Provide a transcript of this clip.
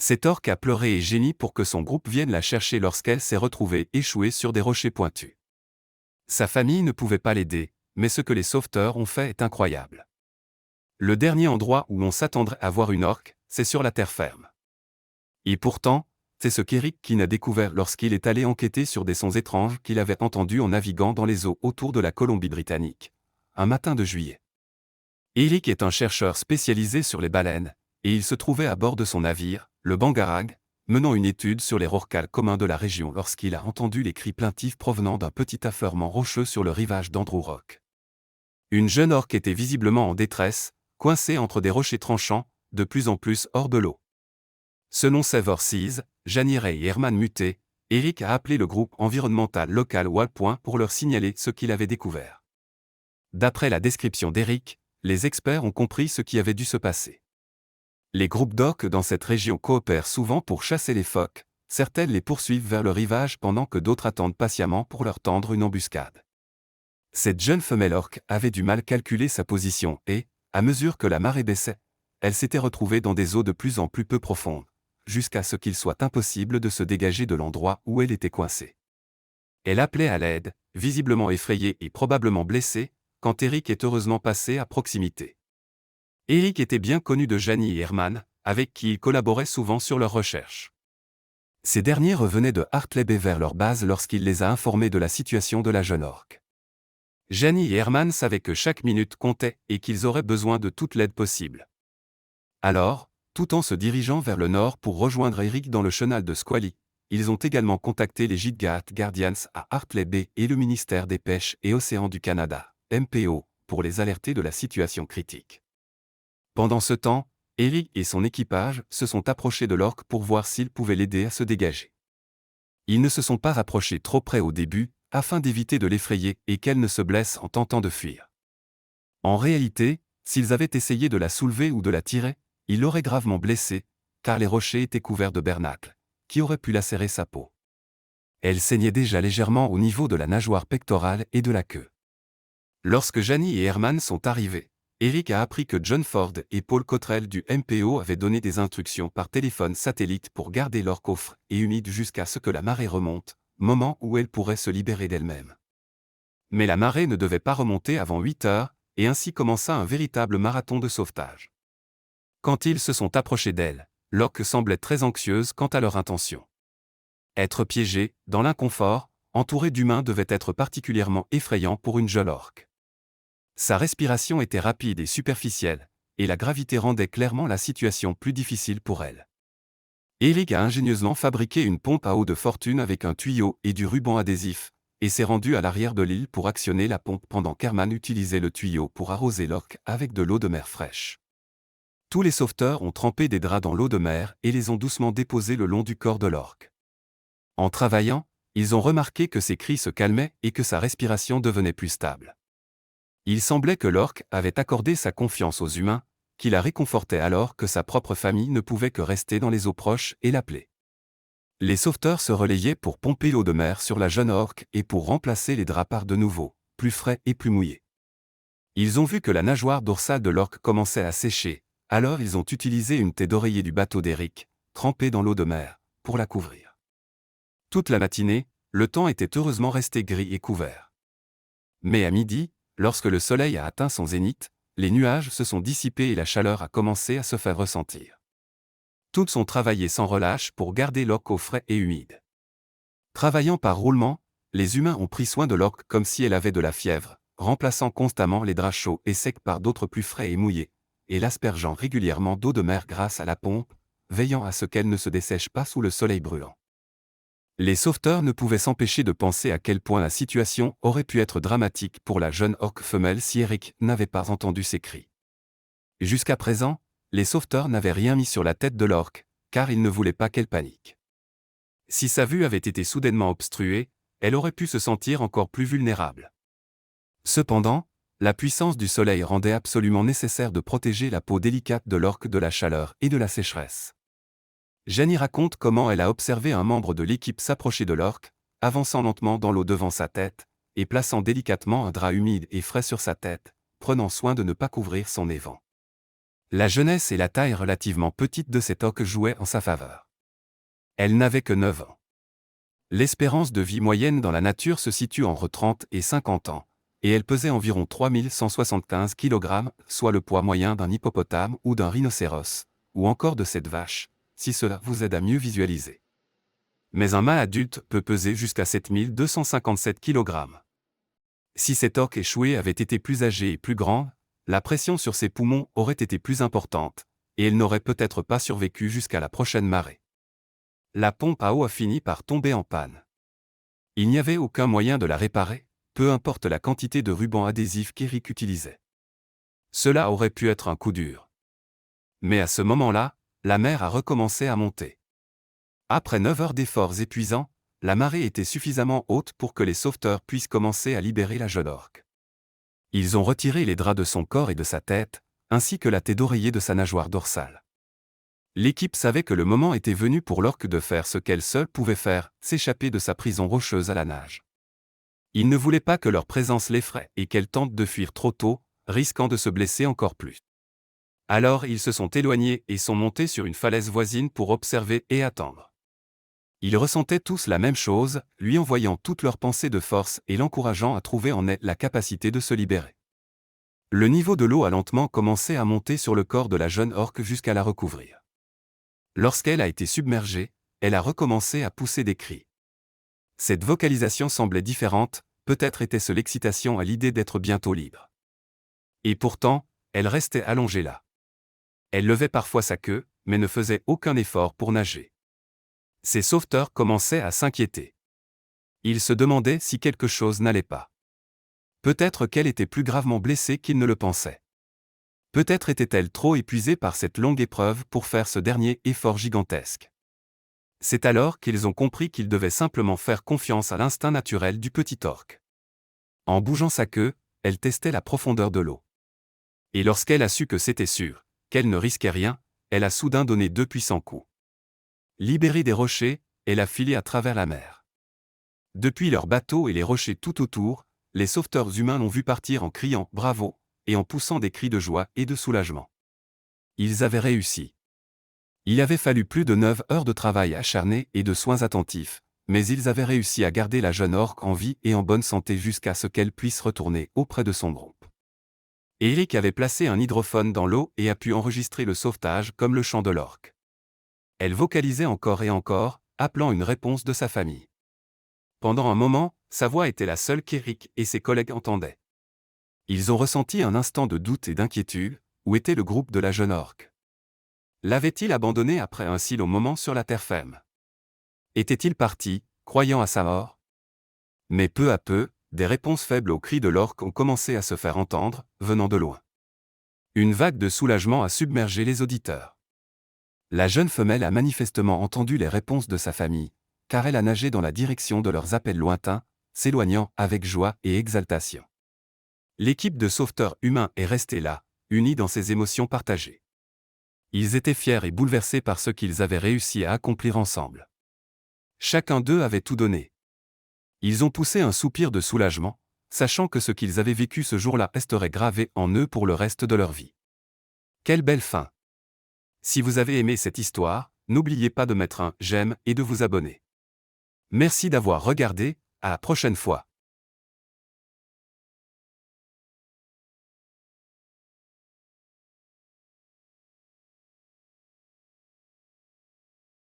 Cet orque a pleuré et gémi pour que son groupe vienne la chercher lorsqu'elle s'est retrouvée échouée sur des rochers pointus. Sa famille ne pouvait pas l'aider, mais ce que les sauveteurs ont fait est incroyable. Le dernier endroit où on s'attendrait à voir une orque, c'est sur la terre ferme. Et pourtant, c'est ce qu'Eric Keane a découvert lorsqu'il est allé enquêter sur des sons étranges qu'il avait entendus en naviguant dans les eaux autour de la Colombie-Britannique, un matin de juillet. Eric est un chercheur spécialisé sur les baleines, et il se trouvait à bord de son navire, le Bangarang, menant une étude sur les rorquals communs de la région lorsqu'il a entendu les cris plaintifs provenant d'un petit affleurement rocheux sur le rivage d'Andrew Rock. Une jeune orque était visiblement en détresse, coincée entre des rochers tranchants, de plus en plus hors de l'eau. Selon Savor Seas, Janiret et Herman Muté, Eric a appelé le groupe environnemental local Wallpoint pour leur signaler ce qu'il avait découvert. D'après la description d'Eric, les experts ont compris ce qui avait dû se passer. Les groupes d'orques dans cette région coopèrent souvent pour chasser les phoques, certaines les poursuivent vers le rivage pendant que d'autres attendent patiemment pour leur tendre une embuscade. Cette jeune femelle orque avait du mal calculer sa position et, à mesure que la marée baissait, elle s'était retrouvée dans des eaux de plus en plus peu profondes, jusqu'à ce qu'il soit impossible de se dégager de l'endroit où elle était coincée. Elle appelait à l'aide, visiblement effrayée et probablement blessée, quand Eric est heureusement passé à proximité. Eric était bien connu de Janie et Herman, avec qui il collaborait souvent sur leurs recherches. Ces derniers revenaient de Hartley Bay vers leur base lorsqu'il les a informés de la situation de la jeune orque. Janie et Herman savaient que chaque minute comptait et qu'ils auraient besoin de toute l'aide possible. Alors, tout en se dirigeant vers le nord pour rejoindre Eric dans le chenal de Squally, ils ont également contacté les Gitga'at Guardians à Hartley Bay et le ministère des Pêches et Océans du Canada, MPO, pour les alerter de la situation critique. Pendant ce temps, Eric et son équipage se sont approchés de l'orque pour voir s'ils pouvaient l'aider à se dégager. Ils ne se sont pas rapprochés trop près au début, afin d'éviter de l'effrayer et qu'elle ne se blesse en tentant de fuir. En réalité, s'ils avaient essayé de la soulever ou de la tirer, ils l'auraient gravement blessée, car les rochers étaient couverts de bernacles, qui auraient pu lacérer sa peau. Elle saignait déjà légèrement au niveau de la nageoire pectorale et de la queue. Lorsque Janie et Herman sont arrivés, Eric a appris que John Ford et Paul Cottrell du MPO avaient donné des instructions par téléphone satellite pour garder leur coffre et humide jusqu'à ce que la marée remonte, moment où elle pourrait se libérer d'elle-même. Mais la marée ne devait pas remonter avant 8 heures, et ainsi commença un véritable marathon de sauvetage. Quand ils se sont approchés d'elle, l'orque semblait très anxieuse quant à leur intention. Être piégé, dans l'inconfort, entouré d'humains devait être particulièrement effrayant pour une jeune orque. Sa respiration était rapide et superficielle, et la gravité rendait clairement la situation plus difficile pour elle. Eric a ingénieusement fabriqué une pompe à eau de fortune avec un tuyau et du ruban adhésif, et s'est rendu à l'arrière de l'île pour actionner la pompe pendant qu'Herman utilisait le tuyau pour arroser l'orque avec de l'eau de mer fraîche. Tous les sauveteurs ont trempé des draps dans l'eau de mer et les ont doucement déposés le long du corps de l'orque. En travaillant, ils ont remarqué que ses cris se calmaient et que sa respiration devenait plus stable. Il semblait que l'orque avait accordé sa confiance aux humains, qui la réconfortaient alors que sa propre famille ne pouvait que rester dans les eaux proches et l'appeler. Les sauveteurs se relayaient pour pomper l'eau de mer sur la jeune orque et pour remplacer les draps par de nouveaux, plus frais et plus mouillés. Ils ont vu que la nageoire dorsale de l'orque commençait à sécher, alors ils ont utilisé une tête d'oreiller du bateau d'Eric, trempée dans l'eau de mer, pour la couvrir. Toute la matinée, le temps était heureusement resté gris et couvert. Mais à midi, lorsque le soleil a atteint son zénith, les nuages se sont dissipés et la chaleur a commencé à se faire ressentir. Toutes ont travaillé sans relâche pour garder l'orque au frais et humide. Travaillant par roulement, les humains ont pris soin de l'orque comme si elle avait de la fièvre, remplaçant constamment les draps chauds et secs par d'autres plus frais et mouillés, et l'aspergeant régulièrement d'eau de mer grâce à la pompe, veillant à ce qu'elle ne se dessèche pas sous le soleil brûlant. Les sauveteurs ne pouvaient s'empêcher de penser à quel point la situation aurait pu être dramatique pour la jeune orque femelle si Eric n'avait pas entendu ses cris. Jusqu'à présent, les sauveteurs n'avaient rien mis sur la tête de l'orque, car ils ne voulaient pas qu'elle panique. Si sa vue avait été soudainement obstruée, elle aurait pu se sentir encore plus vulnérable. Cependant, la puissance du soleil rendait absolument nécessaire de protéger la peau délicate de l'orque de la chaleur et de la sécheresse. Janie raconte comment elle a observé un membre de l'équipe s'approcher de l'orque, avançant lentement dans l'eau devant sa tête, et plaçant délicatement un drap humide et frais sur sa tête, prenant soin de ne pas couvrir son évent. La jeunesse et la taille relativement petite de cet orque jouaient en sa faveur. Elle n'avait que 9 ans. L'espérance de vie moyenne dans la nature se situe entre 30 et 50 ans, et elle pesait environ 3175 kg, soit le poids moyen d'un hippopotame ou d'un rhinocéros, ou encore de cette vache, si cela vous aide à mieux visualiser. Mais un mâle adulte peut peser jusqu'à 7257 kg. Si cet orque échoué avait été plus âgé et plus grand, la pression sur ses poumons aurait été plus importante, et elle n'aurait peut-être pas survécu jusqu'à la prochaine marée. La pompe à eau a fini par tomber en panne. Il n'y avait aucun moyen de la réparer, peu importe la quantité de ruban adhésif qu'Eric utilisait. Cela aurait pu être un coup dur. Mais à ce moment-là, la mer a recommencé à monter. Après 9 heures d'efforts épuisants, la marée était suffisamment haute pour que les sauveteurs puissent commencer à libérer la jeune orque. Ils ont retiré les draps de son corps et de sa tête, ainsi que la tête d'oreiller de sa nageoire dorsale. L'équipe savait que le moment était venu pour l'orque de faire ce qu'elle seule pouvait faire, s'échapper de sa prison rocheuse à la nage. Ils ne voulaient pas que leur présence l'effraie et qu'elle tente de fuir trop tôt, risquant de se blesser encore plus. Alors ils se sont éloignés et sont montés sur une falaise voisine pour observer et attendre. Ils ressentaient tous la même chose, lui envoyant toutes leurs pensées de force et l'encourageant à trouver en elle la capacité de se libérer. Le niveau de l'eau a lentement commencé à monter sur le corps de la jeune orque jusqu'à la recouvrir. Lorsqu'elle a été submergée, elle a recommencé à pousser des cris. Cette vocalisation semblait différente, peut-être était-ce l'excitation à l'idée d'être bientôt libre. Et pourtant, elle restait allongée là. Elle levait parfois sa queue, mais ne faisait aucun effort pour nager. Ses sauveteurs commençaient à s'inquiéter. Ils se demandaient si quelque chose n'allait pas. Peut-être qu'elle était plus gravement blessée qu'ils ne le pensaient. Peut-être était-elle trop épuisée par cette longue épreuve pour faire ce dernier effort gigantesque. C'est alors qu'ils ont compris qu'ils devaient simplement faire confiance à l'instinct naturel du petit orque. En bougeant sa queue, elle testait la profondeur de l'eau. Et lorsqu'elle a su que c'était sûr, qu'elle ne risquait rien, elle a soudain donné 2 puissants coups. Libérée des rochers, elle a filé à travers la mer. Depuis leur bateau et les rochers tout autour, les sauveteurs humains l'ont vue partir en criant « bravo » et en poussant des cris de joie et de soulagement. Ils avaient réussi. Il avait fallu plus de 9 heures de travail acharné et de soins attentifs, mais ils avaient réussi à garder la jeune orque en vie et en bonne santé jusqu'à ce qu'elle puisse retourner auprès de son groupe. Eric avait placé un hydrophone dans l'eau et a pu enregistrer le sauvetage comme le chant de l'orque. Elle vocalisait encore et encore, appelant une réponse de sa famille. Pendant un moment, sa voix était la seule qu'Eric et ses collègues entendaient. Ils ont ressenti un instant de doute et d'inquiétude. Où était le groupe de la jeune orque? L'avait-il abandonné après un si long moment sur la terre ferme? Était-il parti, croyant à sa mort? Mais peu à peu, des réponses faibles aux cris de l'orque ont commencé à se faire entendre, venant de loin. Une vague de soulagement a submergé les auditeurs. La jeune femelle a manifestement entendu les réponses de sa famille, car elle a nagé dans la direction de leurs appels lointains, s'éloignant avec joie et exaltation. L'équipe de sauveteurs humains est restée là, unis dans ses émotions partagées. Ils étaient fiers et bouleversés par ce qu'ils avaient réussi à accomplir ensemble. Chacun d'eux avait tout donné. Ils ont poussé un soupir de soulagement, sachant que ce qu'ils avaient vécu ce jour-là resterait gravé en eux pour le reste de leur vie. Quelle belle fin! Si vous avez aimé cette histoire, n'oubliez pas de mettre un « j'aime » et de vous abonner. Merci d'avoir regardé, à la prochaine fois.